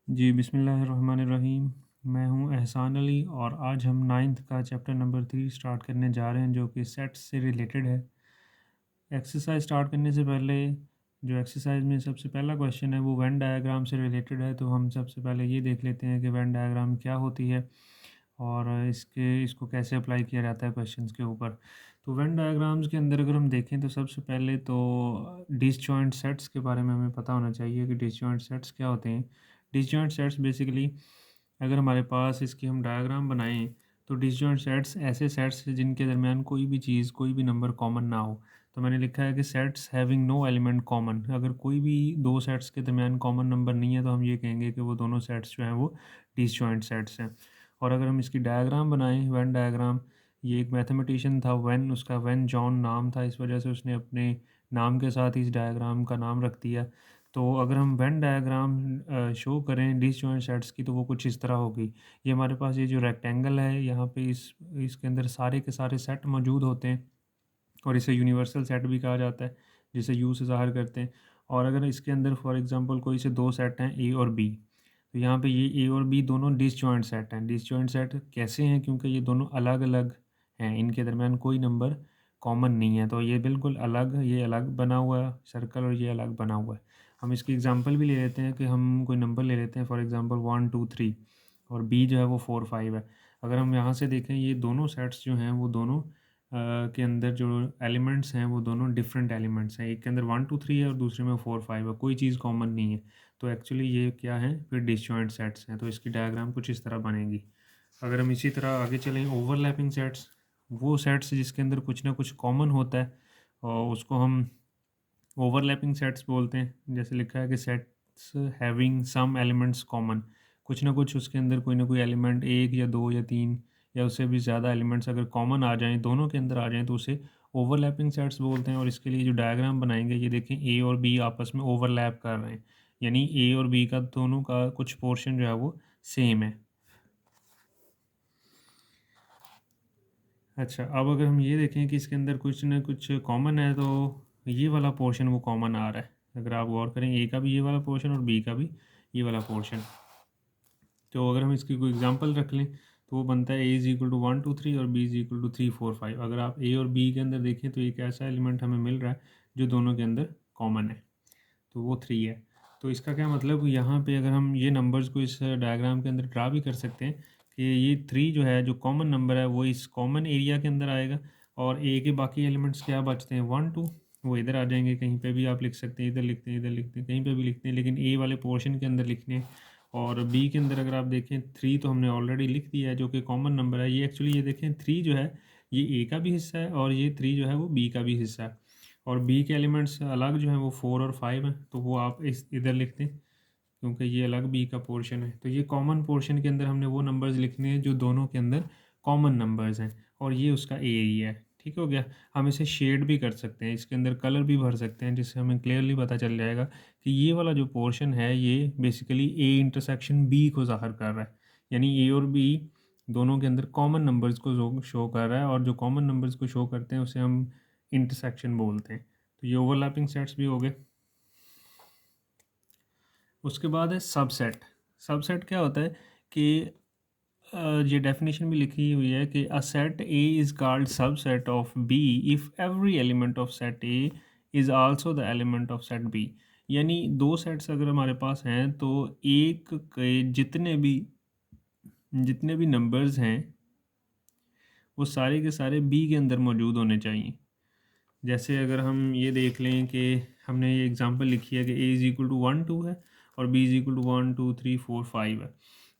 जी, बिस्मिल्लाहिर्रहमानिर्रहीम। मैं हूँ एहसान अली और आज हम 9th का चैप्टर नंबर 3 स्टार्ट करने जा रहे हैं जो कि सेट्स से रिलेटेड है। एक्सरसाइज स्टार्ट करने से पहले जो एक्सरसाइज में सबसे पहला क्वेश्चन है वो वेन डायग्राम से रिलेटेड है, तो हम सबसे पहले ये देख लेते हैं कि वेन डायग्राम क्या होती है और इसको कैसे अप्लाई किया जाता है क्वेश्चंस के ऊपर। तो वेन डायग्राम्स के अंदर अगर हम देखें तो सबसे पहले तो डिसजॉइंट सेट्स के बारे में हमें पता होना चाहिए कि डिसजॉइंट सेट्स क्या होते हैं। डिसजॉइंट सेट्स बेसिकली अगर हमारे पास इसकी हम डायग्राम बनाएं तो डिसजॉइंट सेट्स ऐसे सेट्स हैं जिनके दरमियान कोई भी चीज़, कोई भी नंबर कॉमन ना हो। तो मैंने लिखा है कि sets having no element common. अगर कोई भी दो सेट्स के दरमियान कॉमन नंबर नहीं है तो हम ये कहेंगे कि वो दोनों सेट्स जो हैं वो डिसजॉइंट सेट्स हैं। और अगर हम इसकी डायग्राम बनाएं, वेन डायग्राम, ये एक मैथमेटिशियन था वेन, उसका वेन जॉन नाम था, इस वजह से उसने अपने नाम के साथ इस डायग्राम का नाम रख दिया। तो अगर हम वेन डायग्राम शो करें डिसजॉइंट सेट्स की तो वो कुछ इस तरह होगी। ये हमारे पास ये जो रेक्टेंगल है यहाँ पे इसके अंदर सारे के सारे सेट मौजूद होते हैं और इसे यूनिवर्सल सेट भी कहा जाता है जिसे यू से ज़ाहिर करते हैं। और अगर इसके अंदर फॉर एग्जांपल कोई से दो सेट हैं ए और बी, तो यहाँ पे ये ए और बी दोनों डिसजॉइंट सेट हैं। डिसजॉइंट सेट कैसे हैं? क्योंकि ये दोनों अलग अलग हैं, इनके दरमियान कोई नंबर कॉमन नहीं है, तो ये बिल्कुल अलग, ये अलग बना हुआ है सर्कल और ये अलग बना हुआ है। हम इसकी एग्जांपल भी ले लेते हैं कि हम कोई नंबर ले लेते हैं फॉर एग्जांपल 1 2 3 और बी जो है वो 4 5 है। अगर हम यहाँ से देखें ये दोनों सेट्स जो हैं वो दोनों के अंदर जो एलिमेंट्स हैं वो दोनों डिफरेंट एलिमेंट्स हैं। एक के अंदर 1 2 3 है और दूसरे में 4 5 है, कोई चीज़ कॉमन नहीं है। तो एक्चुअली ये क्या है, फिर डिसजॉइंट सेट्स हैं। तो इसकी डायग्राम कुछ इस तरह बनेगी। अगर हम इसी तरह आगे चलें, ओवरलैपिंग सेट्स, वो सेट्स जिसके अंदर कुछ ना कुछ कॉमन होता है और उसको हम ओवरलैपिंग सेट्स बोलते हैं। जैसे लिखा है कि sets having some elements common, कुछ ना कुछ उसके अंदर कोई ना कोई एलिमेंट, एक या दो या तीन या उससे भी ज़्यादा एलिमेंट्स अगर कॉमन आ जाएं, दोनों के अंदर आ जाएं, तो उसे ओवरलैपिंग सेट्स बोलते हैं। और इसके लिए जो डायग्राम बनाएंगे, ये देखें ए और बी आपस में ओवरलैप कर रहे हैं, यानी ए और बी का दोनों का कुछ पोर्शन जो है वो सेम है। अच्छा, अब अगर हम ये देखें कि इसके अंदर कुछ ना कुछ कॉमन है, तो ये वाला पोर्शन वो कॉमन आ रहा है। अगर आप गौर करें, ए का भी ये वाला पोर्शन और बी का भी ये वाला पोर्शन। तो अगर हम इसकी कोई एग्जांपल रख लें तो वो बनता है A = 1 2 3 और B = 3 4 5। अगर आप ए और बी के अंदर देखें तो एक ऐसा एलिमेंट हमें मिल रहा है जो दोनों के अंदर कॉमन है, तो वो 3 है। तो इसका क्या मतलब, यहाँ पे अगर हम ये नंबर्स को इस डायग्राम के अंदर ड्रा भी कर सकते हैं कि ये 3 जो है, जो कॉमन नंबर है, वो इस कॉमन एरिया के अंदर आएगा और ए के बाकी एलिमेंट्स क्या बचते हैं, 1 2, वो इधर आ जाएंगे। कहीं पे भी आप लिख सकते हैं, इधर लिखते हैं, इधर लिखते हैं, कहीं पे भी लिखते हैं, लेकिन ए वाले पोर्शन के अंदर लिखने हैं। और बी के अंदर अगर आप देखें 3 तो हमने ऑलरेडी लिख दिया है जो कि कॉमन नंबर है। ये एक्चुअली ये देखें 3 जो है ये ए का भी हिस्सा है और ये 3 जो है वो बी का भी हिस्सा है। और बी के एलिमेंट्स अलग जो हैं वो 4 और 5 हैं, तो वो आप इस इधर लिखते हैं क्योंकि ये अलग बी का पोर्शन है। तो ये कॉमन पोर्शन के अंदर हमने वो नंबर्स लिखने हैं जो दोनों के अंदर कॉमन नंबर्स हैं और ये उसका एरिया है। ठीक हो गया। हम इसे शेड भी कर सकते हैं, इसके अंदर कलर भी भर सकते हैं, जिससे हमें क्लियरली पता चल जाएगा कि ये वाला जो पोर्शन है ये बेसिकली ए इंटरसेक्शन बी को ज़ाहिर कर रहा है, यानी ए और बी दोनों के अंदर कॉमन नंबर्स को शो कर रहा है और जो कॉमन नंबर्स को शो करते हैं उसे हम इंटरसेक्शन बोलते हैं। तो ये ओवरलैपिंग सेट्स भी हो गए। उसके बाद है सबसेट। सबसेट क्या होता है कि ये डेफिनेशन भी लिखी हुई है कि a set A is called subset of B if every element of set A is also the element of set B. यानी दो सेट्स अगर हमारे पास हैं तो एक के जितने भी नंबर्स हैं वो सारे के सारे बी के अंदर मौजूद होने चाहिए। जैसे अगर हम ये देख लें कि हमने ये एग्जांपल लिखी है कि A = 1 2 है और B = 1 2 3 4 5 है,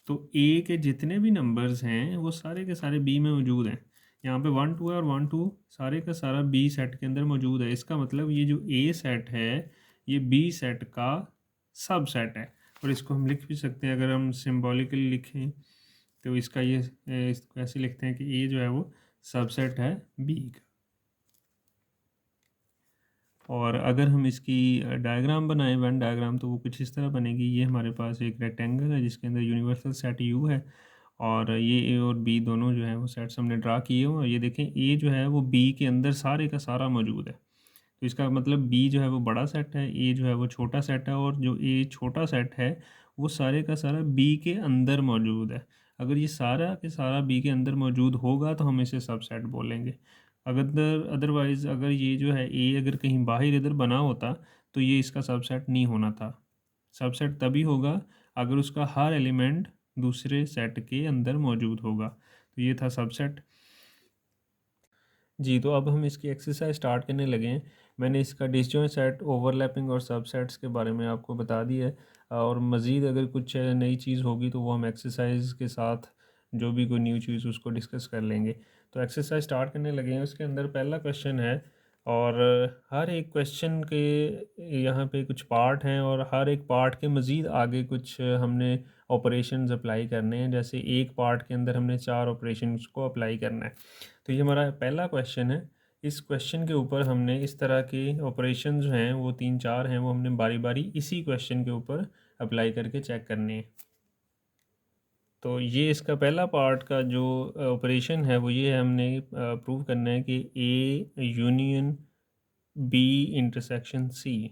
तो ए के जितने भी नंबर्स हैं वो सारे के सारे बी में मौजूद हैं। यहाँ पे 1 2 है और 1 2 सारे का सारा बी सेट के अंदर मौजूद है। इसका मतलब ये जो ए सेट है ये बी सेट का सब सेट है। और इसको हम लिख भी सकते हैं, अगर हम सिम्बॉलिकली लिखें तो इसका ये इसको ऐसे लिखते हैं कि ए जो है वो सबसेट है बी का। और अगर हम इसकी डायग्राम बनाएं, वेन डायग्राम, तो वो कुछ इस तरह बनेगी। ये हमारे पास एक रेक्टेंगल है जिसके अंदर यूनिवर्सल सेट यू है और ये ए और बी दोनों जो है वो सेट्स हमने ड्रा किए हुए। और ये देखें ए जो है वो बी के अंदर सारे का सारा मौजूद है, तो इसका मतलब बी जो है वो बड़ा सेट है, ए जो है वो छोटा सेट है, और जो ए छोटा सेट है वो सारे का सारा बी के अंदर मौजूद है। अगर ये सारा के सारा बी के अंदर मौजूद होगा तो हम इसे सबसेट बोलेंगे। अगर अदरवाइज़ अगर ये जो है ए अगर कहीं बाहर इधर बना होता तो ये इसका सबसेट नहीं होना था। सबसेट तभी होगा अगर उसका हर एलिमेंट दूसरे सेट के अंदर मौजूद होगा। तो ये था सबसेट। जी, तो अब हम इसकी एक्सरसाइज स्टार्ट करने लगे हैं। मैंने इसका डिसजॉइंट सेट, ओवरलैपिंग और सबसेट्स के बारे में आपको बता दिया है, और मज़ीद अगर कुछ नई चीज़ होगी तो वो हम एक्सरसाइज के साथ जो भी कोई न्यू चीज़ उसको डिस्कस कर लेंगे। तो एक्सरसाइज स्टार्ट करने लगे हैं। उसके अंदर पहला क्वेश्चन है, और हर एक क्वेश्चन के यहाँ पे कुछ पार्ट हैं, और हर एक पार्ट के मज़ीद आगे कुछ हमने ऑपरेशंस अप्लाई करने हैं। जैसे एक पार्ट के अंदर हमने 4 ऑपरेशंस को अप्लाई करना है। तो ये हमारा पहला क्वेश्चन है। इस क्वेश्चन के ऊपर हमने इस तरह के ऑपरेशन जो हैं वो 3-4 हैं, वो हमने बारी बारी इसी क्वेश्चन के ऊपर अप्लाई करके चेक करने हैं। तो ये इसका पहला पार्ट का जो ऑपरेशन है वो ये है, हमने प्रूव करना है कि A union B intersection C.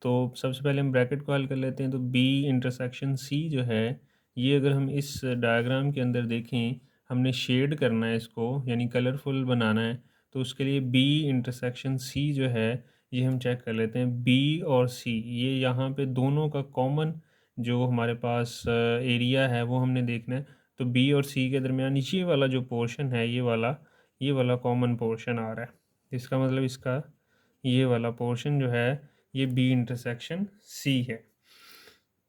तो सबसे पहले हम ब्रैकेट को हल कर लेते हैं। तो बी इंटरसेक्शन सी जो है, ये अगर हम इस डायग्राम के अंदर देखें, हमने शेड करना है इसको, यानी कलरफुल बनाना है। तो उसके लिए बी इंटरसेक्शन सी जो है, ये हम चेक कर लेते हैं। बी और सी, ये यहाँ पे दोनों का कॉमन जो हमारे पास एरिया है वो हमने देखना है। तो बी और सी के दरमियान ये वाला जो पोर्शन है, ये वाला कॉमन पोर्शन आ रहा है। इसका मतलब इसका ये वाला पोर्शन जो है ये बी इंटरसेक्शन सी है।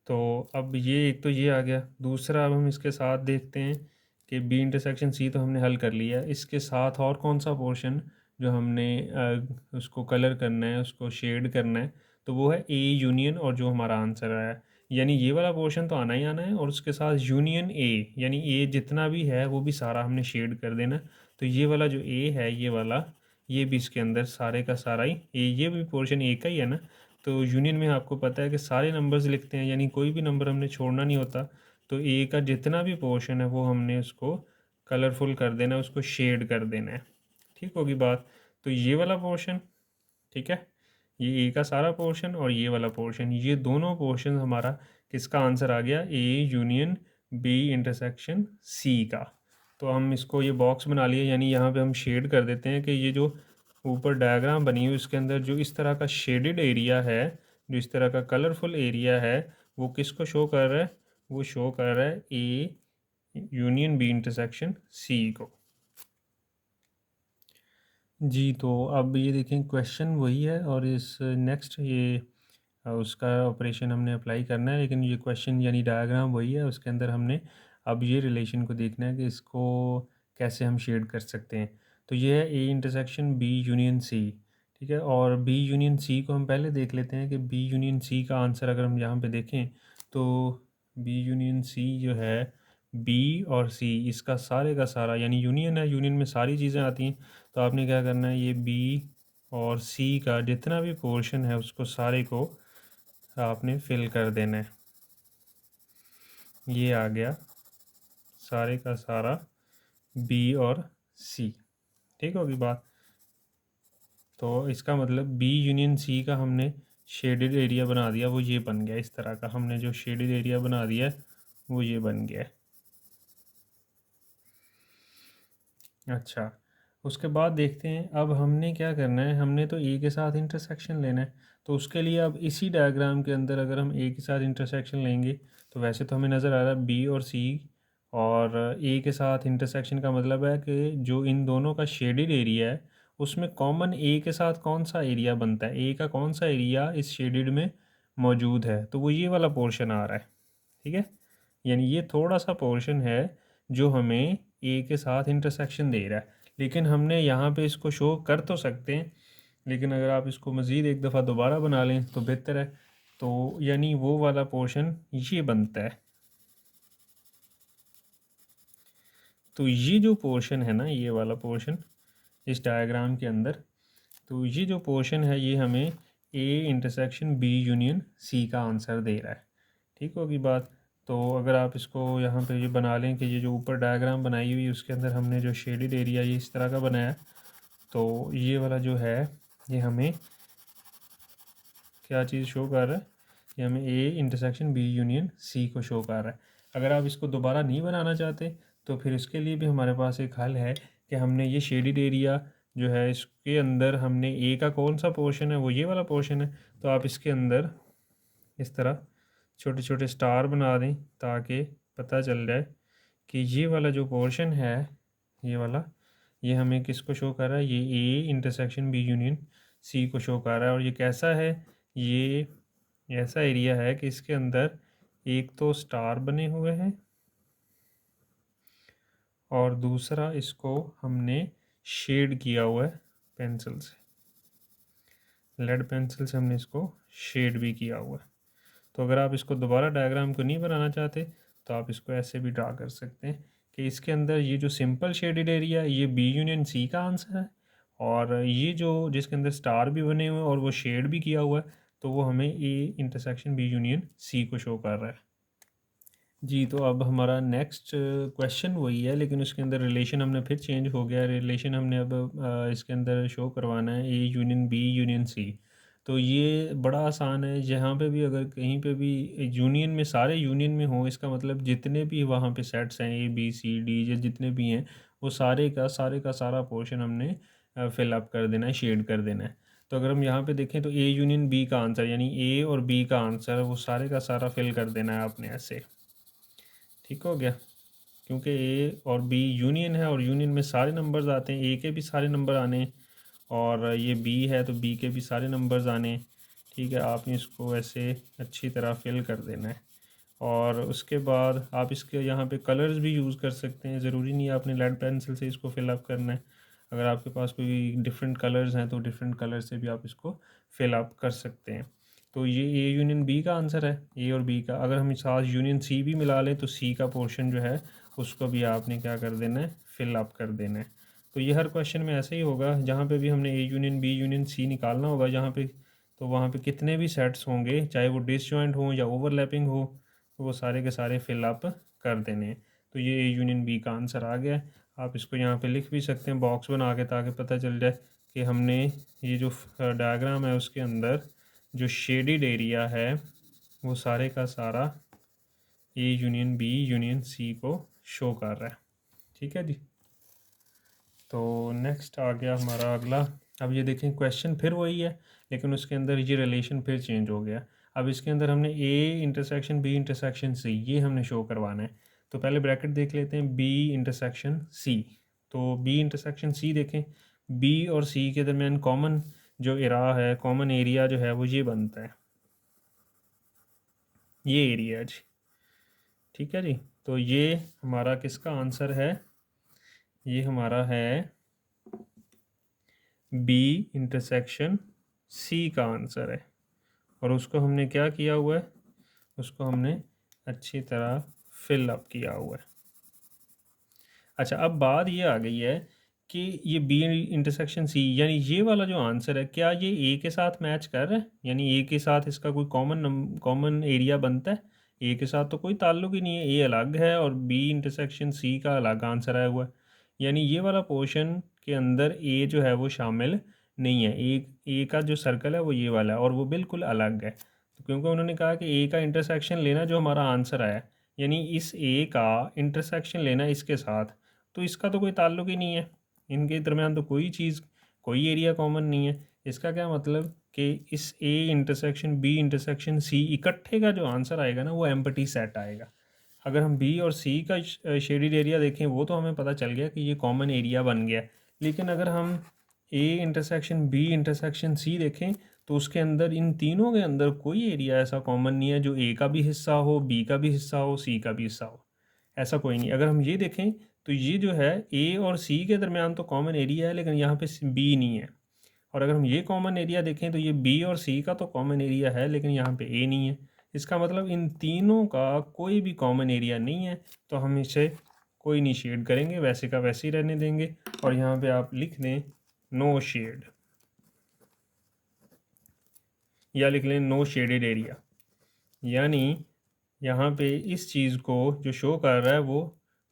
तो अब ये एक तो ये आ गया। दूसरा, अब हम इसके साथ देखते हैं कि बी इंटरसेक्शन सी तो हमने हल कर लिया। इसके साथ और कौन सा पोर्शन जो हमने उसको कलर करना है, उसको शेड करना है, तो वो है ए यूनियन, और जो हमारा आंसर आया, यानी ये वाला पोर्शन तो आना ही आना है, और उसके साथ यूनियन ए, यानी ए जितना भी है वो भी सारा हमने शेड कर देना। तो ये वाला जो ए है, ये वाला, ये भी इसके अंदर सारे का सारा ही ये भी पोर्शन ए का ही है ना। तो यूनियन में आपको पता है कि सारे नंबर्स लिखते हैं, यानी कोई भी नंबर हमने छोड़ना नहीं होता। तो ए का जितना भी पोर्शन है वो हमने उसको कलरफुल कर देना है, उसको शेड कर देना है। ठीक होगी बात। तो ये वाला पोर्शन, ठीक है, ये ए का सारा पोर्शन और ये वाला पोर्शन, ये दोनों पोर्शन हमारा किसका आंसर आ गया, A union B intersection C का। तो हम इसको ये बॉक्स बना लिए, यानी यहाँ पे हम शेड कर देते हैं कि ये जो ऊपर डायग्राम बनी हुई उसके अंदर जो इस तरह का शेडेड एरिया है, जो इस तरह का कलरफुल एरिया है, वो किसको शो कर रहा है, वो शो कर रहा है A union B intersection C को। जी, तो अब ये देखें क्वेश्चन वही है, और इस नेक्स्ट ये उसका ऑपरेशन हमने अप्लाई करना है, लेकिन ये क्वेश्चन यानी डायग्राम वही है। उसके अंदर हमने अब ये रिलेशन को देखना है कि इसको कैसे हम शेड कर सकते हैं। तो ये है A intersection B union C, ठीक है। और बी यूनियन सी को हम पहले देख लेते हैं कि बी यूनियन सी का आंसर अगर हम यहाँ पे देखें, तो बी यूनियन सी जो है, बी और सी इसका सारे का सारा, यानी यूनियन है, यूनियन में सारी चीज़ें आती हैं। तो आपने क्या करना है, ये बी और सी का जितना भी पोर्शन है उसको सारे को आपने फिल कर देना है। ये आ गया सारे का सारा बी और सी। ठीक होगी बात। तो इसका मतलब बी यूनियन सी का हमने शेडेड एरिया बना दिया, वो ये बन गया। इस तरह का हमने जो शेडेड एरिया बना दिया वो ये बन गया। अच्छा, उसके बाद देखते हैं अब हमने क्या करना है। हमने तो ए के साथ इंटरसेक्शन लेना है। तो उसके लिए अब इसी डायग्राम के अंदर अगर हम ए के साथ इंटरसेक्शन लेंगे, तो वैसे तो हमें नज़र आ रहा है बी और सी, और ए के साथ इंटरसेक्शन का मतलब है कि जो इन दोनों का शेडेड एरिया है उसमें कॉमन ए के साथ कौन सा एरिया बनता है, ए का कौन सा एरिया इस शेडेड में मौजूद है, तो वो ये वाला पोर्शन आ रहा है। ठीक है, यानी ये थोड़ा सा पोर्शन है जो हमें ए के साथ इंटरसेक्शन दे रहा है। लेकिन हमने यहाँ पे इसको शो कर तो सकते हैं, लेकिन अगर आप इसको मज़ीद एक दफ़ा दोबारा बना लें तो बेहतर है। तो यानी वो वाला पोर्शन ये बनता है। तो ये जो पोर्शन है ना, ये वाला पोर्शन इस डायग्राम के अंदर, तो ये जो पोर्शन है ये हमें A intersection B union C का आंसर दे रहा है। ठीक होगी बात। तो अगर आप इसको यहाँ पे ये बना लें कि ये जो ऊपर डायग्राम बनाई हुई है उसके अंदर हमने जो शेडेड एरिया ये इस तरह का बनाया, तो ये वाला जो है ये हमें क्या चीज़ शो कर रहा है, ये हमें A intersection B union C को शो कर रहा है। अगर आप इसको दोबारा नहीं बनाना चाहते तो फिर उसके लिए भी हमारे पास एक हल है कि हमने ये शेडिड एरिया जो है इसके अंदर हमने ए का कौन सा पोर्शन है वो ये वाला पोर्शन है, तो आप इसके अंदर इस तरह छोटे छोटे स्टार बना दें ताकि पता चल जाए कि ये वाला जो पोर्शन है ये वाला ये हमें किसको शो कर रहा है, ये A intersection B union C को शो कर रहा है। और ये कैसा है, ये ऐसा एरिया है कि इसके अंदर एक तो स्टार बने हुए हैं और दूसरा इसको हमने शेड किया हुआ है पेंसिल से, लेड पेंसिल से हमने इसको शेड भी किया हुआ है। तो अगर आप इसको दोबारा डायग्राम को नहीं बनाना चाहते तो आप इसको ऐसे भी ड्रा कर सकते हैं कि इसके अंदर ये जो सिंपल शेडेड एरिया है ये बी यूनियन सी का आंसर है, और ये जो जिसके अंदर स्टार भी बने हुए हैं और वो शेड भी किया हुआ है तो वो हमें A intersection B union C को शो कर रहा है। जी, तो अब हमारा नेक्स्ट क्वेश्चन वही है लेकिन उसके अंदर रिलेशन हमने फिर चेंज हो गया। रिलेशन हमने अब इसके अंदर शो करवाना है A union B union C. तो ये बड़ा आसान है, जहाँ पे भी अगर कहीं पे भी यूनियन में सारे यूनियन में हो इसका मतलब जितने भी वहाँ पे सेट्स हैं ए बी सी डी या जितने भी हैं वो सारे का सारा पोर्शन हमने फिल अप कर देना है, शेड कर देना है। तो अगर हम यहाँ पे देखें तो ए यूनियन बी का आंसर यानी ए और बी का आंसर वो सारे का सारा फिल कर देना है आपने ऐसे। ठीक हो गया, क्योंकि ए और बी यूनियन है और यूनियन में सारे नंबर्स आते हैं, ए के भी सारे नंबर आने और ये बी है तो बी के भी सारे नंबर्स आने। ठीक है, आपने इसको ऐसे अच्छी तरह फिल कर देना है और उसके बाद आप इसके यहाँ पे कलर्स भी यूज़ कर सकते हैं, ज़रूरी नहीं है आपने लेड पेंसिल से इसको फिल अप करना है। अगर आपके पास कोई डिफरेंट कलर्स हैं तो डिफरेंट कलर से भी आप इसको फिल अप कर सकते हैं। तो ये ए यूनियन बी का आंसर है, ए और बी का। अगर हम साथ यूनियन सी भी मिला लें तो सी का पोर्शन जो है उसको भी आपने क्या कर देना है, फिल अप कर देना है। तो ये हर क्वेश्चन में ऐसे ही होगा, जहाँ पे भी हमने A union B union C निकालना होगा जहाँ पे, तो वहाँ पे कितने भी सेट्स होंगे चाहे वो डिसजॉइंट हो या ओवरलैपिंग हो तो वो सारे के सारे फिल अप कर देने हैं। तो ये ए यूनियन बी का आंसर आ गया है। आप इसको यहाँ पे लिख भी सकते हैं बॉक्स बना के ताकि पता चल जाए कि हमने ये जो डायग्राम है उसके अंदर जो शेडिड एरिया है वो सारे का सारा A union B union C को शो कर रहा है। ठीक है जी, तो नेक्स्ट आ गया हमारा अगला। अब ये देखें क्वेश्चन फिर वही है लेकिन उसके अंदर ये रिलेशन फिर चेंज हो गया। अब इसके अंदर हमने A intersection B intersection C ये हमने शो करवाना है। तो पहले ब्रैकेट देख लेते हैं बी इंटरसेक्शन सी। तो बी इंटरसेक्शन सी देखें, बी और सी के दरमियान कॉमन जो एरा है, कॉमन एरिया जो है वो ये बनता है, ये एरिया है जी। ठीक है जी, तो ये हमारा किसका आंसर है, ये हमारा है बी इंटरसेक्शन सी का आंसर है। और उसको हमने क्या किया हुआ है, उसको हमने अच्छी तरह फिल अप किया हुआ है। अच्छा, अब बात ये आ गई है कि ये बी इंटरसेक्शन सी यानी ये वाला जो आंसर है क्या ये ए के साथ मैच कर रहा है, यानी ए के साथ इसका कोई कॉमन एरिया बनता है। ए के साथ तो कोई ताल्लुक ही नहीं है, ए अलग है और बी इंटरसेक्शन सी का अलग आंसर आया हुआ है। यानी ये वाला पोर्शन के अंदर ए जो है वो शामिल नहीं है, ए का जो सर्कल है वो ये वाला है और वो बिल्कुल अलग है। तो क्योंकि उन्होंने कहा कि ए का इंटरसेक्शन लेना जो हमारा आंसर आया, यानी इस ए का इंटरसेक्शन लेना इसके साथ, तो इसका तो कोई ताल्लुक ही नहीं है, इनके दरमियान तो कोई चीज़ कोई एरिया कॉमन नहीं है। इसका क्या मतलब कि इस A intersection B intersection C इकट्ठे का जो आंसर आएगा ना वो एम्प्टी सेट आएगा। अगर हम बी और सी का शेडिड एरिया देखें वो तो हमें पता चल गया कि ये कॉमन एरिया बन गया, लेकिन अगर हम A intersection B intersection C देखें तो उसके अंदर इन तीनों के अंदर कोई एरिया ऐसा कॉमन नहीं है जो ए का भी हिस्सा हो, बी का भी हिस्सा हो, सी का भी हिस्सा हो, ऐसा कोई नहीं। अगर हम ये देखें तो ये जो है ए और सी के दरमियान तो कॉमन एरिया है लेकिन यहाँ पे बी नहीं है। और अगर हम ये कॉमन एरिया देखें तो ये बी और सी का तो कॉमन एरिया है लेकिन यहाँ पे ए नहीं है। इसका मतलब इन तीनों का कोई भी कॉमन एरिया नहीं है, तो हम इसे कोई नहीं शेड करेंगे, वैसे का वैसे ही रहने देंगे। और यहाँ पे आप लिख दें नो शेड या लिख लें नो शेडेड एरिया, यानी यहाँ पे इस चीज़ को जो शो कर रहा है वो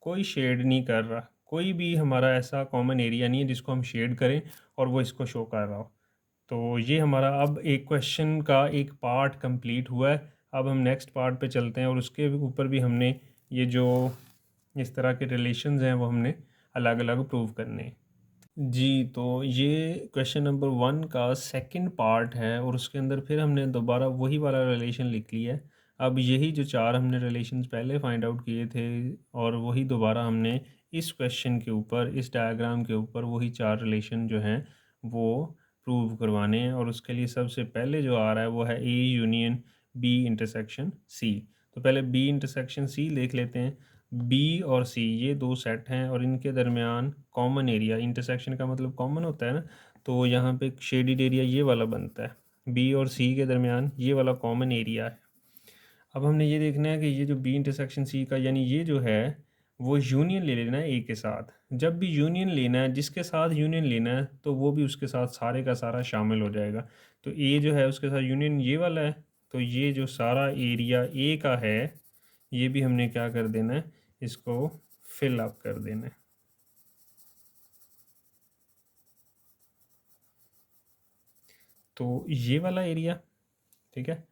कोई शेड नहीं कर रहा, कोई भी हमारा ऐसा कॉमन एरिया नहीं है जिसको हम शेड करें और वो इसको शो कर रहा हो। तो ये हमारा अब एक क्वेश्चन का एक पार्ट कंप्लीट हुआ है। अब हम नेक्स्ट पार्ट पे चलते हैं और उसके ऊपर भी हमने ये जो इस तरह के रिलेशंस हैं वो हमने अलग अलग प्रूव करने हैं। जी, तो ये क्वेश्चन नंबर 1 का सेकंड पार्ट है और उसके अंदर फिर हमने दोबारा वही वाला रिलेशन लिख लिया है। अब यही जो 4 हमने रिलेशंस पहले फाइंड आउट किए थे और वही दोबारा हमने इस क्वेश्चन के ऊपर, इस डायग्राम के ऊपर वही 4 रिलेशन जो हैं वो प्रूव करवाने हैं। और उसके लिए सबसे पहले जो आ रहा है वो है A union B intersection C. तो पहले बी इंटरसेक्शन सी देख लेते हैं। बी और सी ये दो सेट हैं और इनके दरमियान कॉमन एरिया, इंटरसेक्शन का मतलब कॉमन होता है ना, तो यहाँ पे शेडिड एरिया ये वाला बनता है। बी और सी के दरमियान ये वाला कॉमन एरिया है। अब हमने ये देखना है कि ये जो बी इंटरसेक्शन सी का, यानी ये जो है वो यूनियन ले लेना है ए के साथ। जब भी यूनियन लेना है, जिसके साथ यूनियन लेना है तो वो भी उसके साथ सारे का सारा शामिल हो जाएगा। तो ए जो है उसके साथ यूनियन ये वाला है, तो ये जो सारा एरिया ए का है ये भी हमने क्या कर देना है, इसको फिल अप कर देना है। तो ये वाला एरिया, ठीक है,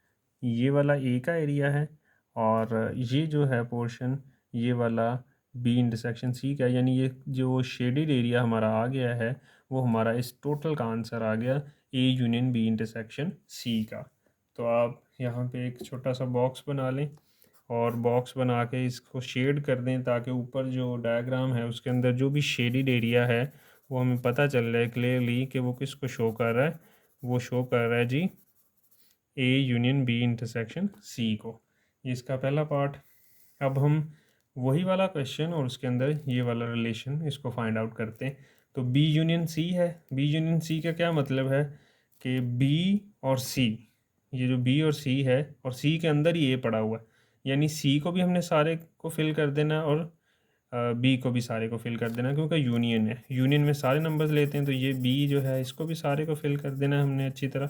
ये वाला ए का एरिया है और ये जो है पोर्शन ये वाला बी इंटरसेक्शन सी का है। यानी ये जो शेडेड एरिया हमारा आ गया है वो हमारा इस टोटल का आंसर आ गया A union B intersection C का। तो आप यहाँ पे एक छोटा सा बॉक्स बना लें और बॉक्स बना के इसको शेड कर दें ताकि ऊपर जो डायग्राम है उसके अंदर जो भी शेडेड एरिया है वो हमें पता चल रहा है क्लियरली कि वो किसको शो कर रहा है। वो शो कर रहा है जी A union B intersection C को। ये इसका पहला पार्ट। अब हम वही वाला क्वेश्चन और उसके अंदर ये वाला रिलेशन इसको फाइंड आउट करते हैं। तो बी यूनियन सी है। बी यूनियन सी का क्या मतलब है कि बी और सी, ये जो बी और सी है और सी के अंदर ही ए पड़ा हुआ है, यानी सी को भी हमने सारे को फिल कर देना है और बी को भी सारे को फिल कर देना है, क्योंकि यूनियन है, यूनियन में सारे नंबर्स लेते हैं। तो ये बी जो है इसको भी सारे को फिल कर देना है हमने अच्छी तरह।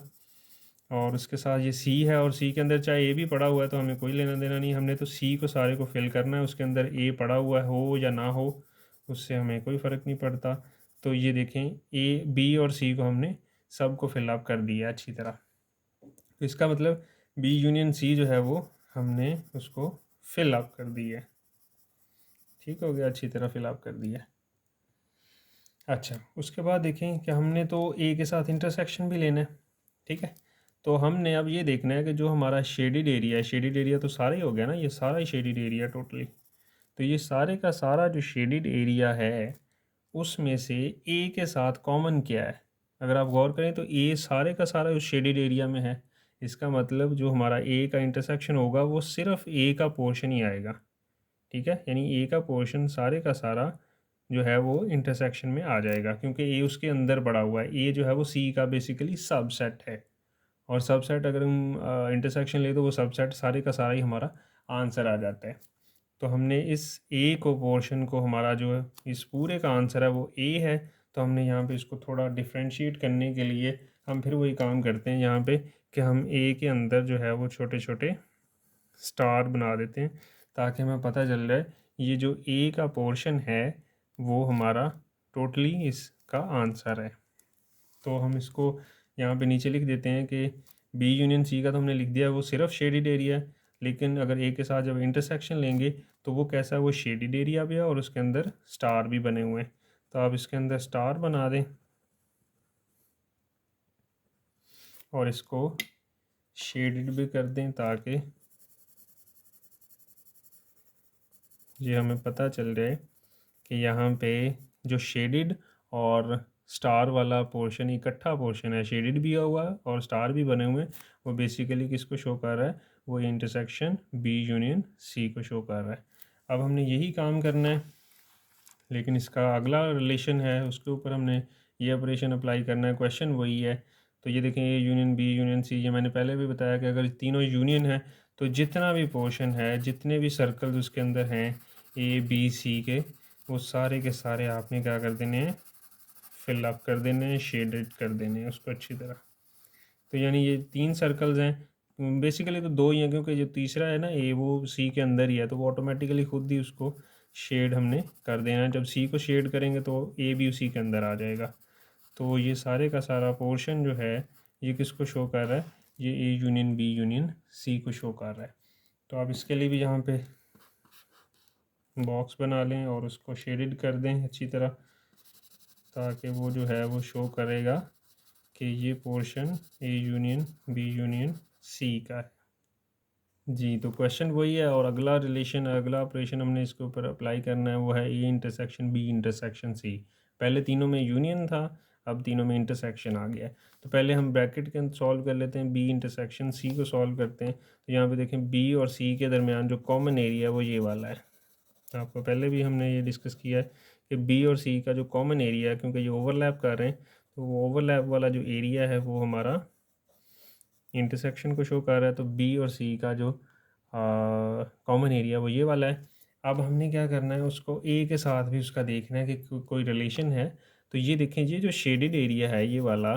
और उसके साथ ये सी है और सी के अंदर चाहे ए भी पड़ा हुआ है तो हमें कोई लेना देना नहीं, हमने तो सी को सारे को फिल करना है। उसके अंदर ए पड़ा हुआ हो या ना हो उससे हमें कोई फ़र्क नहीं पड़ता। तो ये देखें ए बी और सी को हमने सबको फिलअप कर दिया अच्छी तरह। तो इसका मतलब बी यूनियन सी जो है वो हमने उसको फिलअप कर दिया। ठीक हो गया, अच्छी तरह फिलअप कर दिया। अच्छा, उसके बाद देखें कि हमने तो ए के साथ इंटरसेक्शन भी लेना है। ठीक है, तो हमने अब ये देखना है कि जो हमारा शेडिड एरिया है, शेडिड एरिया तो सारा ही हो गया ना, ये सारा ही शेडिड एरिया टोटली। तो ये सारे का सारा जो शेडिड एरिया है उसमें से ए के साथ कॉमन क्या है। अगर आप गौर करें तो ए सारे का सारा उस शेडिड एरिया में है। इसका मतलब जो हमारा ए का इंटरसेक्शन होगा वो सिर्फ ए का पोर्शन ही आएगा। ठीक है, यानी ए का पोर्शन सारे का सारा जो है वो इंटरसेक्शन में आ जाएगा, क्योंकि ए उसके अंदर पड़ा हुआ है। ए जो है वो सी का बेसिकली सबसेट है और सबसेट अगर हम इंटरसेक्शन ले तो वो सबसेट सारे का सारा ही हमारा आंसर आ जाता है। तो हमने इस ए को पोर्शन को, हमारा जो है इस पूरे का आंसर है वो ए है। तो हमने यहाँ पे इसको थोड़ा डिफ्रेंशिएट करने के लिए हम फिर वही काम करते हैं यहाँ पे कि हम ए के अंदर जो है वो छोटे छोटे स्टार बना देते हैं ताकि हमें पता चल जाए ये जो ए का पोर्शन है वो हमारा टोटली इसका आंसर है। तो हम इसको यहाँ पे नीचे लिख देते हैं कि बी यूनियन सी का तो हमने लिख दिया वो सिर्फ शेडिड एरिया है, लेकिन अगर ए के साथ जब इंटरसेक्शन लेंगे तो वो कैसा है, वो शेडिड एरिया भी है और उसके अंदर स्टार भी बने हुए हैं। तो आप इसके अंदर स्टार बना दें और इसको शेडिड भी कर दें ताकि ये हमें पता चल जाए कि यहाँ पे जो शेडिड और स्टार वाला पोर्शन इकट्ठा पोर्शन है, शेडिड भी हुआ है और स्टार भी बने हुए हैं। वो बेसिकली किसको शो कर रहा है, वो इंटरसेक्शन बी यूनियन सी को शो कर रहा है। अब हमने यही काम करना है, लेकिन इसका अगला रिलेशन है उसके ऊपर हमने ये ऑपरेशन अप्लाई करना है। क्वेश्चन वही है। तो ये देखें, A union B union C, ये मैंने पहले भी बताया कि अगर तीनों यूनियन है तो जितना भी पोर्शन है, जितने भी सर्कल्स उसके अंदर हैं ए बी सी के, वो सारे के सारे आपने क्या कर देने हैं, फिल अप कर देने हैं, शेडेड कर देने हैं उसको अच्छी तरह। तो यानी ये 3 सर्कल्स हैं, बेसिकली तो 2 ही हैं क्योंकि जो तीसरा है ना ए वो सी के अंदर ही है, तो वो ऑटोमेटिकली खुद ही उसको शेड हमने कर देना है। जब सी को शेड करेंगे तो ए भी उसी के अंदर आ जाएगा। तो ये सारे का सारा पोर्शन जो है ये किसको शो कर रहा है, ये A union B union C को शो कर रहा है। तो आप इसके लिए भी यहाँ पे बॉक्स बना लें और उसको शेडेड कर दें अच्छी तरह, ताकि वो जो है वो शो करेगा कि ये portion A union B union C का है। जी, तो क्वेश्चन वही है और अगला रिलेशन, अगला ऑपरेशन हमने इसके ऊपर अप्लाई करना है वो है A intersection B intersection C. पहले तीनों में यूनियन था, अब तीनों में इंटरसेक्शन आ गया है। तो पहले हम ब्रैकेट के अंदर सॉल्व कर लेते हैं, बी इंटरसेक्शन सी को सॉल्व करते हैं। तो यहाँ पे देखें बी और सी के दरमियान जो कॉमन एरिया है वो ये वाला है। आपको पहले भी हमने ये डिस्कस किया है कि बी और सी का जो कॉमन एरिया है, क्योंकि ये ओवरलैप कर रहे हैं, तो वो ओवरलैप वाला जो एरिया है वो हमारा इंटरसेक्शन को शो कर रहा है। तो बी और सी का जो कॉमन एरिया वो ये वाला है। अब हमने क्या करना है, उसको ए के साथ भी उसका देखना है कि कोई रिलेशन है। तो ये देखें, ये जो शेडेड एरिया है ये वाला,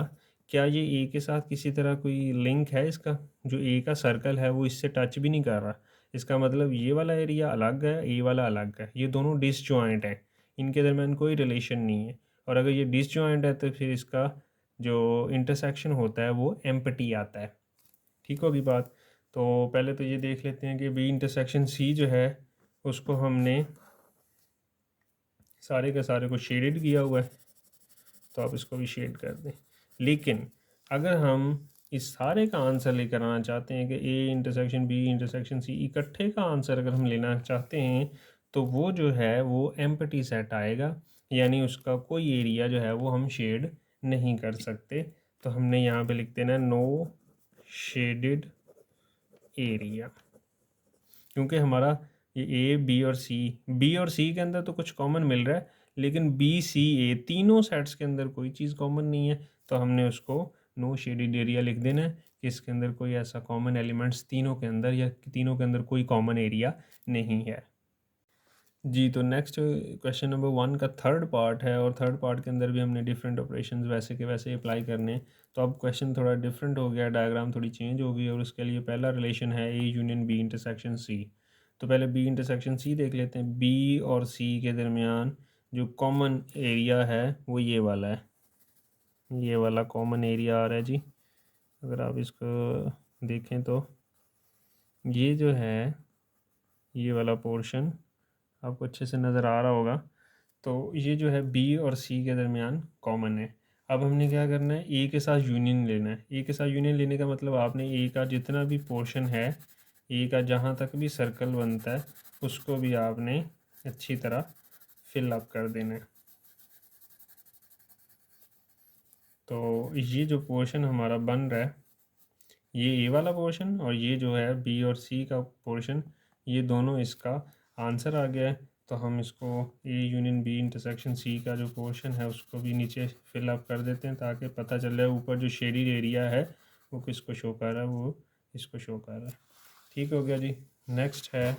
क्या ये ए के साथ किसी तरह कोई लिंक है इसका? जो ए का सर्कल है वो इससे टच भी नहीं कर रहा। इसका मतलब ये वाला एरिया अलग है, ए वाला अलग है, ये दोनों डिसजॉइंट हैं, इनके दरमियान कोई रिलेशन नहीं है। और अगर ये डिसजॉइंट है तो फिर इसका जो इंटरसेक्शन होता है वो एम्प्टी आता है। ठीक होगी बात। तो पहले तो ये देख लेते हैं कि बी इंटरसेक्शन सी जो है उसको हमने सारे के सारे को शेडेड किया हुआ है, तो आप इसको भी शेड कर दें। लेकिन अगर हम इस सारे का आंसर लेकर आना चाहते हैं कि A intersection B intersection C इकट्ठे का आंसर अगर हम लेना चाहते हैं, तो वो जो है वो एम्प्टी सेट आएगा, यानी उसका कोई एरिया जो है वो हम शेड नहीं कर सकते। तो हमने यहाँ पे लिख देना नो शेडेड एरिया, क्योंकि हमारा ये ए बी और सी के अंदर तो कुछ कॉमन मिल रहा है, लेकिन बी सी ए तीनों सेट्स के अंदर कोई चीज़ कॉमन नहीं है। तो हमने उसको नो शेडेड एरिया लिख देना है कि इसके अंदर कोई ऐसा कॉमन एलिमेंट्स तीनों के अंदर या तीनों के अंदर कोई कॉमन एरिया नहीं है। जी, तो नेक्स्ट क्वेश्चन नंबर 1 का थर्ड पार्ट है, और थर्ड पार्ट के अंदर भी हमने डिफरेंट ऑपरेशंस वैसे के वैसे अप्लाई करने हैं। तो अब क्वेश्चन थोड़ा डिफरेंट हो गया, डायग्राम थोड़ी चेंज हो गई, और उसके लिए पहला रिलेशन है A union B intersection C. तो पहले बी इंटरसेक्शन सी देख लेते हैं। बी और सी के दरमियान जो कॉमन एरिया है वो ये वाला है, ये वाला कॉमन एरिया आ रहा है जी। अगर आप इसको देखें तो ये जो है, ये वाला पोर्शन आपको अच्छे से नज़र आ रहा होगा। तो ये जो है बी और सी के दरमियान कॉमन है। अब हमने क्या करना है, ए के साथ यूनियन लेना है। ए के साथ यूनियन लेने का मतलब आपने ए का जितना भी पोर्शन है, ए का जहाँ तक भी सर्कल बनता है उसको भी आपने अच्छी तरह फिल अप कर देना है। तो ये जो पोर्शन हमारा बन रहा है, ये ए वाला पोर्शन और ये जो है बी और सी का पोर्शन, ये दोनों इसका आंसर आ गया है। तो हम इसको A union B intersection C का जो पोर्शन है उसको भी नीचे फिल अप कर देते हैं, ताकि पता चल जाए ऊपर जो शेडेड एरिया है वो किसको शो कर रहा है, वो इसको शो कर रहा है। ठीक हो गया जी। नेक्स्ट है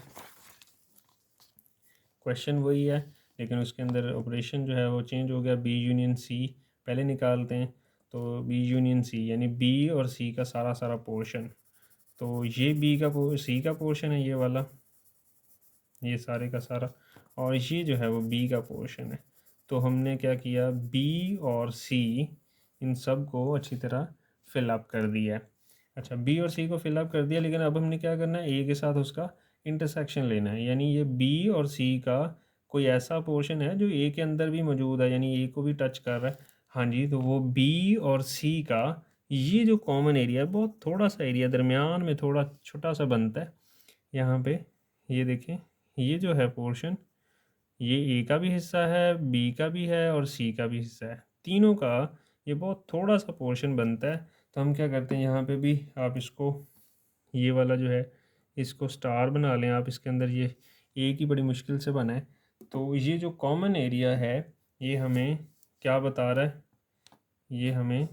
क्वेश्चन वही है, लेकिन उसके अंदर ऑपरेशन जो है वो चेंज हो गया। बी यूनियन सी पहले निकालते हैं। तो बी यूनियन सी यानी बी और सी का सारा सारा पोर्शन, तो ये बी का सी का पोर्शन है ये वाला, ये सारे का सारा, और ये जो है वो बी का पोर्शन है। तो हमने क्या किया, बी और सी इन सब को अच्छी तरह फिल अप कर दिया है। अच्छा, बी और सी को फिल अप कर दिया, लेकिन अब हमने क्या करना है, ए के साथ उसका इंटरसेक्शन लेना है। यानी ये बी और सी का कोई ऐसा पोर्शन है जो ए के अंदर भी मौजूद है, यानी ए को भी टच कर रहा है। हाँ जी, तो वो बी और सी का ये जो कॉमन एरिया है, बहुत थोड़ा सा एरिया दरमियान में थोड़ा छोटा सा बनता है यहाँ पे। ये देखें, ये जो है पोर्शन, ये ए का भी हिस्सा है, बी का भी है और सी का भी हिस्सा है, तीनों का ये बहुत थोड़ा सा पोर्शन बनता है। तो हम क्या करते हैं, यहाँ पे भी आप इसको, ये वाला जो है इसको स्टार बना लें आप। इसके अंदर ये ए की बड़ी मुश्किल से बना है। तो ये जो कॉमन एरिया है ये हमें क्या बता रहा है, ये हमें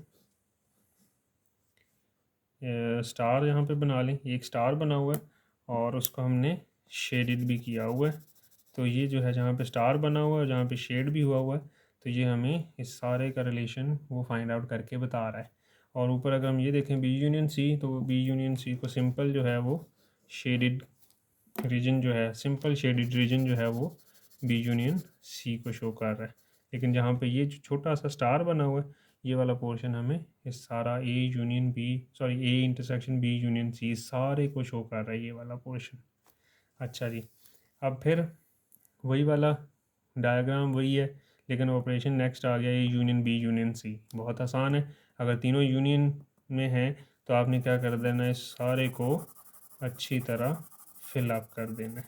स्टार यहाँ पे बना लें, एक स्टार बना हुआ है और उसको हमने शेडेड भी किया हुआ है। तो ये जो है जहाँ पे स्टार बना हुआ है, जहाँ पे शेड भी हुआ है, तो ये हमें इस सारे का रिलेशन वो फाइंड आउट करके बता रहा है। और ऊपर अगर हम ये देखें बी यूनियन सी, तो बी यूनियन सी को सिंपल जो है वो शेडेड रीजन जो है, सिंपल शेडेड रीजन जो है वो बी यूनियन सी को शो कर रहा है। लेकिन जहाँ पे ये जो छोटा सा स्टार बना हुआ है, ये वाला पोर्शन हमें इस सारा A union B, sorry A intersection B union C सारे को शो कर रहा है ये वाला पोर्शन। अच्छा जी, अब फिर वही वाला डायग्राम वही है, लेकिन ऑपरेशन नेक्स्ट आ गया A union B union C. बहुत आसान है, अगर तीनों यूनियन में हैं तो आपने क्या कर देना है, इस सारे को अच्छी तरह फिल अप कर देना है।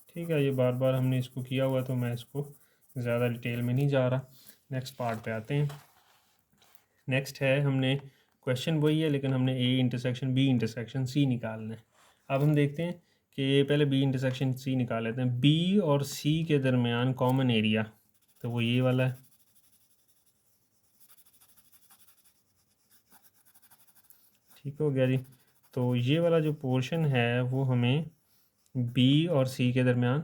ठीक है, ये बार बार हमने इसको किया हुआ तो मैं इसको ज़्यादा डिटेल में नहीं जा रहा। नेक्स्ट पार्ट पे आते हैं। नेक्स्ट है, हमने क्वेश्चन वही है लेकिन हमने A intersection B intersection C निकालना है। अब हम देखते हैं कि पहले बी इंटरसेक्शन सी निकाल लेते हैं। बी और सी के दरमियान कॉमन एरिया, तो वो ये वाला है। ठीक हो गया जी। तो ये वाला जो पोर्शन है वो हमें बी और सी के दरमियान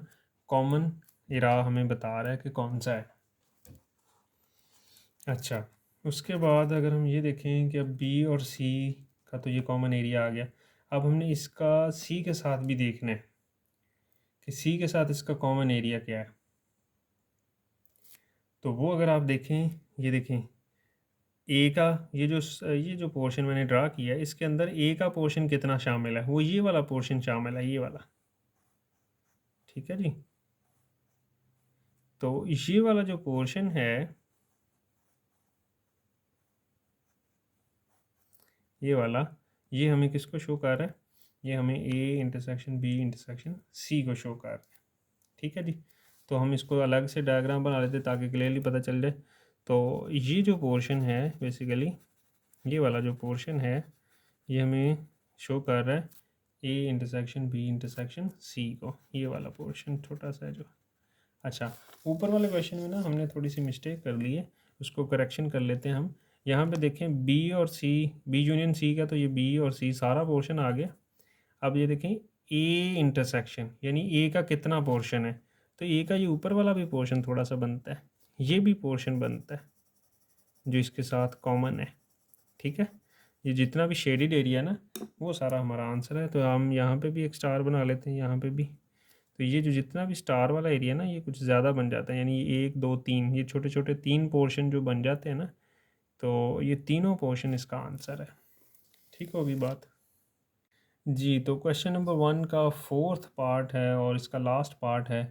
कॉमन एरिया हमें बता रहा है कि कौन सा है। अच्छा, उसके बाद अगर हम ये देखें कि अब बी और सी का तो ये कॉमन एरिया आ गया, अब हमने इसका सी के साथ भी देखना है कि सी के साथ इसका कॉमन एरिया क्या है। तो वो अगर आप देखें, ये देखें ए का ये जो पोर्शन मैंने ड्रा किया है इसके अंदर ए का पोर्शन कितना शामिल है, वो ये वाला पोर्शन शामिल है, ये वाला। ठीक है जी। तो ये वाला जो पोर्शन है, ये वाला, ये हमें किसको शो कर रहा है, ये हमें A intersection B intersection C को शो कर रहा है। ठीक है जी। तो हम इसको अलग से डायग्राम बना लेते ताकि क्लियरली पता चल जाए। तो ये जो पोर्शन है बेसिकली, ये वाला जो पोर्शन है ये हमें शो कर रहा है A intersection B intersection C को, ये वाला पोर्शन छोटा सा है जो। अच्छा, ऊपर वाले क्वेश्चन में ना हमने थोड़ी सी मिस्टेक कर ली है, उसको करेक्शन कर लेते हैं हम। यहाँ पे देखें बी और सी, बी यूनियन सी का, तो ये बी और सी सारा पोर्शन आ गया। अब ये देखें ए इंटरसेक्शन, यानी ए का कितना पोर्शन है, तो ए का ये ऊपर वाला भी पोर्शन थोड़ा सा बनता है, ये भी पोर्शन बनता है जो इसके साथ कॉमन है। ठीक है, ये जितना भी शेडिड एरिया ना वो सारा हमारा आंसर है। तो हम यहाँ पे भी एक स्टार बना लेते हैं, यहाँ पे भी। तो ये जो जितना भी स्टार वाला एरिया ना ये कुछ ज़्यादा बन जाता है, यानी एक दो तीन, ये छोटे छोटे तीन पोर्शन जो बन जाते हैं ना, तो ये तीनों पोर्शन इसका आंसर है। ठीक होगी बात जी। तो क्वेश्चन नंबर 1 का 4th पार्ट है और इसका लास्ट पार्ट है,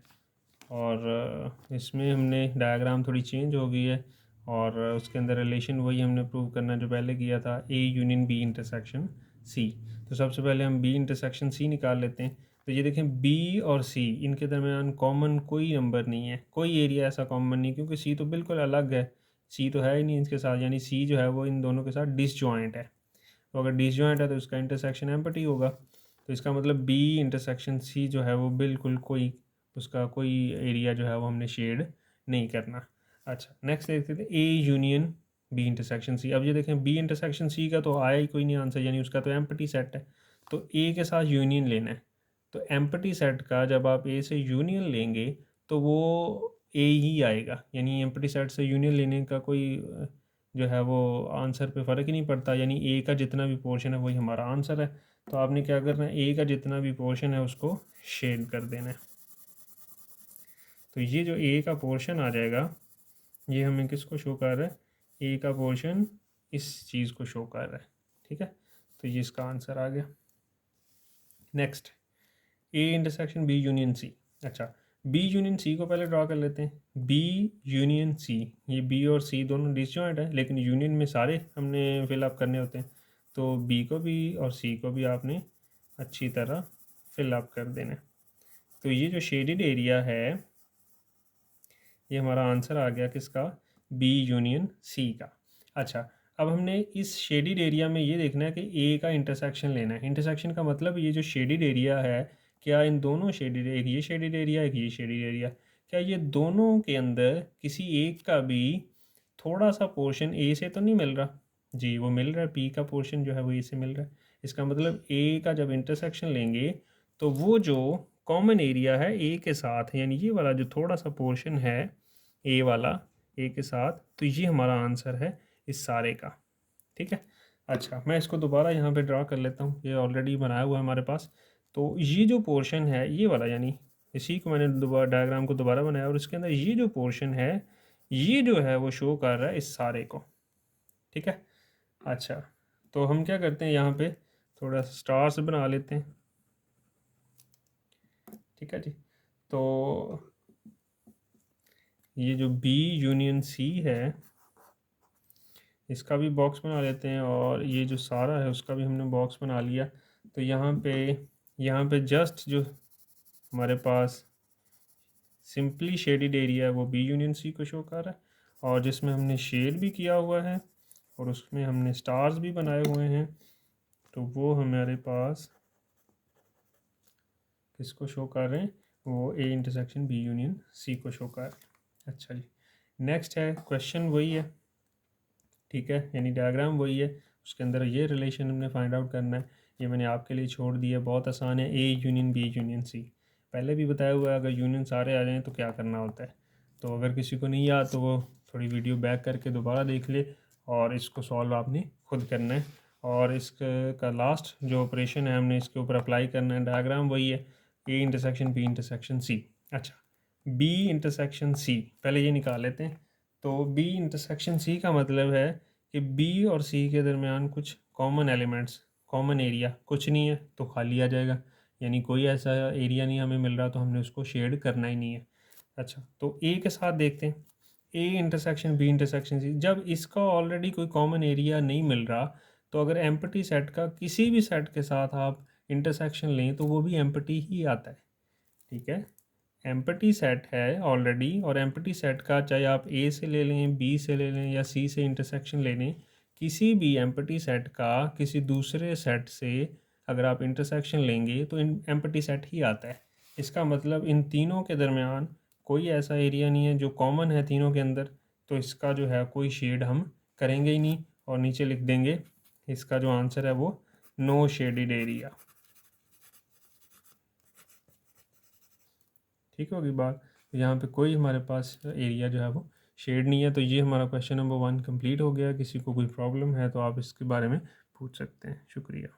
और इसमें हमने डायग्राम थोड़ी चेंज हो गई है, और उसके अंदर रिलेशन वही हमने प्रूव करना जो पहले किया था, A union B intersection C. तो सबसे पहले हम बी इंटरसेक्शन सी निकाल लेते हैं। तो ये देखें बी और सी, इनके दरमियान कॉमन कोई नंबर नहीं है, कोई एरिया ऐसा कॉमन नहीं, क्योंकि सी तो बिल्कुल अलग है, सी तो है ही नहीं इसके साथ, यानी सी जो है वो इन दोनों के साथ डिसजॉइंट है। तो अगर डिसजॉइंट है तो इसका इंटरसेक्शन एम्प्टी होगा। तो इसका मतलब बी इंटरसेक्शन सी जो है वो बिल्कुल कोई, उसका कोई एरिया जो है वो हमने शेड नहीं करना। अच्छा, नेक्स्ट देखते थे A union B intersection C. अब ये देखें बी इंटरसेक्शन सी का तो आया ही कोई नहीं आंसर, यानी उसका तो एम्प्टी सेट है, तो ए के साथ यूनियन लेना है। तो एम्प्टी सेट का जब आप ए से यूनियन लेंगे तो वो ए ही आएगा, यानी एम्प्टी सेट से यूनियन लेने का कोई जो है वो आंसर पे फ़र्क ही नहीं पड़ता, यानी ए का जितना भी पोर्शन है वही हमारा आंसर है। तो आपने क्या करना है, ए का जितना भी पोर्शन है उसको शेड कर देना है। तो ये जो ए का पोर्शन आ जाएगा ये हमें किसको शो कर रहा है, ए का पोर्शन इस चीज़ को शो कर रहा है। ठीक है, तो ये इसका आंसर आ गया। Next, A intersection B union C. अच्छा, बी यूनियन सी को पहले ड्रा कर लेते हैं। बी यूनियन सी, ये बी और सी दोनों डिसजॉइंट है, लेकिन यूनियन में सारे हमने फिलअप करने होते हैं। तो बी को भी और सी को भी आपने अच्छी तरह फिलअप कर देना है। तो ये जो शेडिड एरिया है ये हमारा आंसर आ गया किसका, बी यूनियन सी का। अच्छा, अब हमने इस शेडिड एरिया में ये देखना है कि ए का इंटरसेक्शन लेना है। इंटरसेक्शन का मतलब ये जो शेडिड एरिया है, क्या इन दोनों शेडिड, एक ये शेडिड एरिया एक ये शेडिड एरिया, क्या ये दोनों के अंदर किसी एक का भी थोड़ा सा पोर्शन ए से तो नहीं मिल रहा? जी, वो मिल रहा है, पी का पोर्शन जो है वो ए से मिल रहा है। इसका मतलब ए का जब इंटरसेक्शन लेंगे तो वो जो कॉमन एरिया है ए के साथ, यानी ये वाला जो थोड़ा सा पोर्शन है ए वाला ए के साथ, तो ये हमारा आंसर है इस सारे का। ठीक है। अच्छा, मैं इसको दोबारा यहाँ पे ड्रा कर लेता हूँ, ये ऑलरेडी बनाया हुआ है हमारे पास। तो ये जो पोर्शन है ये वाला, यानी इसी को मैंने दोबारा डायग्राम को दोबारा बनाया, और इसके अंदर ये जो पोर्शन है ये जो है वो शो कर रहा है इस सारे को। ठीक है। अच्छा, तो हम क्या करते हैं, यहाँ पे थोड़ा स्टार्स बना लेते हैं। ठीक है जी। तो ये जो बी यूनियन सी है इसका भी बॉक्स बना लेते हैं, और ये जो सारा है उसका भी हमने बॉक्स बना लिया। तो यहाँ पे जस्ट जो हमारे पास सिंपली शेडिड एरिया है वो बी यूनियन सी को शो कर रहा है, और जिसमें हमने शेड भी किया हुआ है और उसमें हमने स्टार्स भी बनाए हुए हैं, तो वो हमारे पास किसको शो कर रहे हैं, वो A intersection B union C को शो कर रहे हैं। अच्छा जी, नेक्स्ट है क्वेश्चन वही है, ठीक है, यानी डायग्राम वही है, उसके अंदर ये रिलेशन हमने फाइंड आउट करना है। ये मैंने आपके लिए छोड़ दिया, बहुत आसान है, A union B union C. पहले भी बताया हुआ है, अगर यूनियन सारे आ जाएँ तो क्या करना होता है। तो अगर किसी को नहीं याद तो वो थोड़ी वीडियो बैक करके दोबारा देख ले, और इसको सॉल्व आपने खुद करना है। और इसका लास्ट जो ऑपरेशन है हमने इसके ऊपर अप्लाई करना है। डायग्राम वही है, A intersection B intersection C. अच्छा, बी इंटरसेक्शन सी पहले ये निकाल लेते हैं। तो बी इंटरसेक्शन सी का मतलब है कि बी और सी के दरमियान कुछ कॉमन एलिमेंट्स, कॉमन एरिया कुछ नहीं है तो खाली आ जाएगा, यानी कोई ऐसा एरिया नहीं हमें मिल रहा, तो हमने उसको शेड करना ही नहीं है। अच्छा, तो ए के साथ देखते हैं, A intersection B intersection C. जब इसका ऑलरेडी कोई कॉमन एरिया नहीं मिल रहा, तो अगर एम्प्टी सेट का किसी भी सेट के साथ आप इंटरसेक्शन लें तो वो भी एम्प्टी ही आता है। ठीक है, एम्प्टी सेट है ऑलरेडी, और एम्प्टी सेट का चाहे आप ए से ले लें, बी से ले लें या सी से इंटरसेक्शन ले लें, किसी भी एम्प्टी सेट का किसी दूसरे सेट से अगर आप इंटरसेक्शन लेंगे तो एम्प्टी सेट ही आता है। इसका मतलब इन तीनों के दरमियान कोई ऐसा एरिया नहीं है जो कॉमन है तीनों के अंदर, तो इसका जो है कोई शेड हम करेंगे ही नहीं, और नीचे लिख देंगे इसका जो आंसर है वो नो शेडेड एरिया। ठीक होगी बात। तो यहाँ पे कोई हमारे पास एरिया जो है वो शेड नहीं है। तो ये हमारा क्वेश्चन नंबर 1 कंप्लीट हो गया। किसी को कोई प्रॉब्लम है तो आप इसके बारे में पूछ सकते हैं। शुक्रिया।